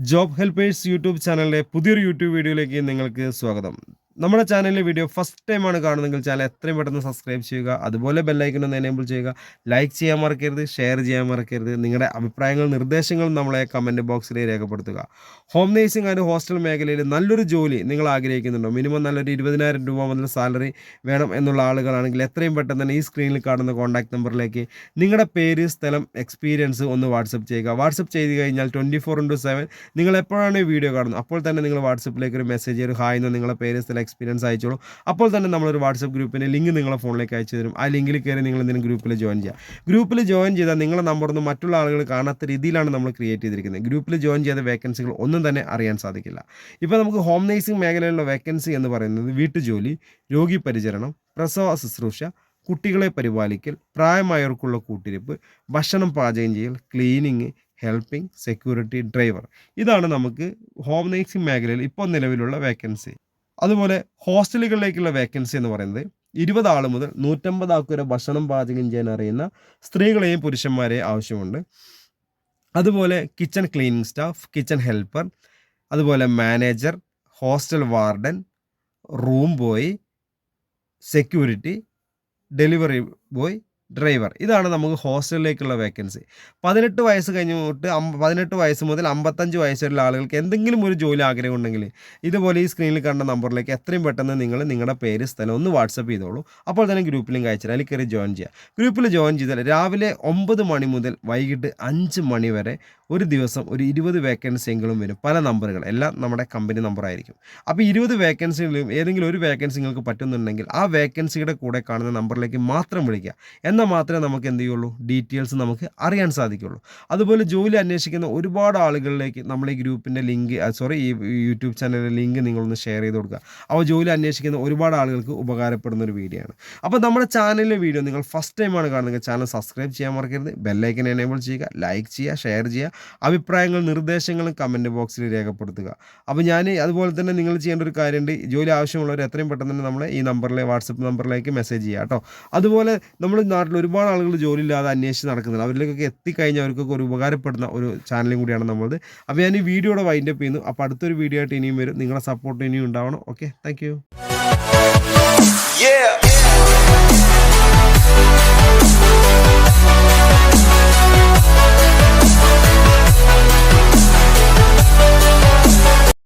Job helpers YouTube ചാനലിലെ പുതിയൊരു YouTube വീഡിയോയിലേക്ക് നിങ്ങൾക്ക് സ്വാഗതം. നമ്മുടെ ചാനലിലെ വീഡിയോ ഫസ്റ്റ് ടൈമാണ് കാണുന്നതെങ്കിൽ ചാനൽ എത്രയും പെട്ടെന്ന് സബ്സ്ക്രൈബ് ചെയ്യുക. അതുപോലെ ബെല്ലൈക്കൺ ഒന്ന് എനേബിൾ ചെയ്യുക. ലൈക്ക് ചെയ്യാൻ മറക്കരുത്, ഷെയർ ചെയ്യാൻ മറക്കരുത്. നിങ്ങളുടെ അഭിപ്രായങ്ങളും നിർദ്ദേശങ്ങളും നമ്മളെ കമൻറ്റ് ബോക്സിൽ രേഖപ്പെടുത്തുക. ഹോം നേഴ്സിംഗ് ആൻഡ് ഹോസ്റ്റൽ മേഖലയിൽ നല്ലൊരു ജോലി നിങ്ങൾ ആഗ്രഹിക്കുന്നുണ്ടോ? മിനിമം നല്ലൊരു 20,000 രൂപ മുതൽ സാലറി വേണം എന്നുള്ള ആളുകളാണെങ്കിൽ എത്രയും പെട്ടെന്ന് തന്നെ ഈ സ്ക്രീനിൽ കാണുന്ന കോൺടാക്ട് നമ്പറിലേക്ക് നിങ്ങളുടെ പേര്, സ്ഥലം, എക്സ്പീരിയൻസ് ഒന്ന് വാട്സപ്പ് ചെയ്യുക. വാട്സപ്പ് ചെയ്ത് കഴിഞ്ഞാൽ 24/7 നിങ്ങൾ എപ്പോഴാണ് ഈ വീഡിയോ കാണുന്നത് അപ്പോൾ തന്നെ നിങ്ങൾ വാട്സപ്പിലേക്ക് ഒരു മെസ്സേജ്, ഒരു ഹായ് എന്ന് നിങ്ങളുടെ പേര്, സ്ഥലം, എക്സ്പീരിയൻസ് അയച്ചോളൂ. അപ്പോൾ തന്നെ നമ്മളൊരു വാട്സപ്പ് ഗ്രൂപ്പിൻ്റെ ലിങ്ക് നിങ്ങളുടെ ഫോണിലേക്ക് അയച്ചു തരും. ആ ലിങ്കിൽ കയറി നിങ്ങൾ എന്തെങ്കിലും ഗ്രൂപ്പിൽ ജോയിൻ ചെയ്യുക. ഗ്രൂപ്പിൽ ജോയിൻ ചെയ്താൽ നിങ്ങളുടെ നമ്പറൊന്നും മറ്റുള്ള ആളുകൾ കാണാത്ത രീതിയിലാണ് നമ്മൾ ക്രിയേറ്റ് ചെയ്തിരിക്കുന്നത്. ഗ്രൂപ്പിൽ ജോയിൻ ചെയ്ത വേക്കൻസികൾ ഒന്നും തന്നെ അറിയാൻ സാധിക്കില്ല. ഇപ്പോൾ നമുക്ക് ഹോം നേഴ്സിംഗ് മേഖലയിലുള്ള വേക്കൻസി എന്ന് പറയുന്നത് വീട്ടുജോലി, രോഗി പരിചരണം, പ്രസവ ശുശ്രൂഷ, കുട്ടികളെ പരിപാലിക്കൽ, പ്രായമായവർക്കുള്ള കൂട്ടിരിപ്പ്, ഭക്ഷണം പാചകം ചെയ്യൽ, ക്ലീനിങ്, ഹെൽപ്പിംഗ്, സെക്യൂരിറ്റി, ഡ്രൈവർ. ഇതാണ് നമുക്ക് ഹോം നേഴ്സിംഗ് മേഖലയിൽ ഇപ്പോൾ നിലവിലുള്ള വേക്കൻസി. അതുപോലെ ഹോസ്റ്റലുകളിലേക്കുള്ള വേക്കൻസി എന്ന് പറയുന്നത് 20 ആൾ മുതൽ 150 ആൾക്ക് വരെ ഭക്ഷണം പാചകം ചെയ്യാൻ അറിയുന്ന സ്ത്രീകളെയും പുരുഷന്മാരെയും ആവശ്യമുണ്ട്. അതുപോലെ kitchen cleaning staff, kitchen helper, അതുപോലെ manager, hostel warden, room boy, security, delivery boy, driver. ഇതാണ് നമുക്ക് ഹോസ്റ്റലിലേക്കുള്ള വേക്കൻസി. 18 വയസ്സ് കഴിഞ്ഞിട്ട് 18 വയസ്സ് മുതൽ 55 വയസ്സ് വരെയുള്ള ആളുകൾക്ക് എന്തെങ്കിലും ഒരു ജോലി ആഗ്രഹം ഉണ്ടെങ്കിൽ ഇതുപോലെ ഈ സ്ക്രീനിൽ കാണുന്ന നമ്പറിലേക്ക് എത്രയും പെട്ടെന്ന് നിങ്ങൾ നിങ്ങളുടെ പേര്, സ്ഥലം ഒന്ന് വാട്സപ്പ് ചെയ്തോളൂ. അപ്പോൾ തന്നെ ഗ്രൂപ്പ് ലിങ്ക് അയച്ചാൽ അതിൽ കയറി ജോയിൻ ചെയ്യുക. ഗ്രൂപ്പിൽ ജോയിൻ ചെയ്താൽ രാവിലെ 9 മണി മുതൽ വൈകിട്ട് 5 മണി വരെ ഒരു ദിവസം ഒരു 20 വേക്കൻസി എങ്കിലും വരും. പല നമ്പറുകൾ, എല്ലാം നമ്മുടെ കമ്പനി നമ്പറായിരിക്കും. അപ്പോൾ 20 വേക്കൻസികളിലും ഏതെങ്കിലും ഒരു വേക്കൻസി നിങ്ങൾക്ക് പറ്റുന്നുണ്ടെങ്കിൽ ആ വേക്കൻസിയുടെ കൂടെ കാണുന്ന നമ്പറിലേക്ക് മാത്രം വിളിക്കുക. എന്നാൽ മാത്രമേ നമുക്ക് എന്ത് ചെയ്യുള്ളൂ, ഡീറ്റെയിൽസ് നമുക്ക് അറിയാൻ സാധിക്കുള്ളൂ. അതുപോലെ ജോലി അന്വേഷിക്കുന്ന ഒരുപാട് ആളുകളിലേക്ക് നമ്മൾ ഈ ഗ്രൂപ്പിൻ്റെ ലിങ്ക് ഈ യൂട്യൂബ് ചാനലിൻ്റെ ലിങ്ക് നിങ്ങളൊന്ന് ഷെയർ ചെയ്ത് കൊടുക്കുക. അപ്പോൾ ജോലി അന്വേഷിക്കുന്ന ഒരുപാട് ആളുകൾക്ക് ഉപകാരപ്പെടുന്ന ഒരു വീഡിയോ ആണ്. അപ്പോൾ നമ്മുടെ ചാനലിലെ വീഡിയോ നിങ്ങൾ ഫസ്റ്റ് ടൈമാണ് കാണുന്നത്, ചാനൽ സബ്സ്ക്രൈബ് ചെയ്യാൻ മറക്കരുത്. ബെല്ലൈക്കൻ എനേബിൾ ചെയ്യുക, ലൈക്ക് ചെയ്യുക, ഷെയർ ചെയ്യുക. അഭിപ്രായങ്ങളും നിർദ്ദേശങ്ങളും കമൻറ്റ് ബോക്സിൽ രേഖപ്പെടുത്തുക. അപ്പോൾ അതുപോലെ തന്നെ നിങ്ങൾ ചെയ്യേണ്ട ഒരു കാര്യമുണ്ട്. ജോലി ആവശ്യമുള്ളവർ എത്രയും പെട്ടെന്ന് തന്നെ നമ്മളെ ഈ നമ്പറിലെ വാട്സപ്പ് നമ്പറിലേക്ക് മെസ്സേജ് ചെയ്യുക കേട്ടോ. അതുപോലെ നമ്മുടെ നാട്ടിൽ ഒരുപാട് ആളുകൾ ജോലി ഇല്ലാതെ അന്വേഷിച്ച് നടക്കുന്നുണ്ട്. അവരിലേക്കൊക്കെ എത്തിക്കഴിഞ്ഞാൽ അവർക്കൊക്കെ ഒരു ഉപകാരപ്പെടുന്ന ഒരു ചാനലും കൂടിയാണ് നമ്മളത്. അപ്പോൾ ഞാൻ ഈ വീഡിയോയുടെ വൈൻഡപ്പ് ചെയ്യുന്നു. അപ്പോൾ അടുത്തൊരു വീഡിയോ ആയിട്ട് ഇനിയും വരും. നിങ്ങളുടെ സപ്പോർട്ട് ഇനിയും ഉണ്ടാവണം. Okay, thank you.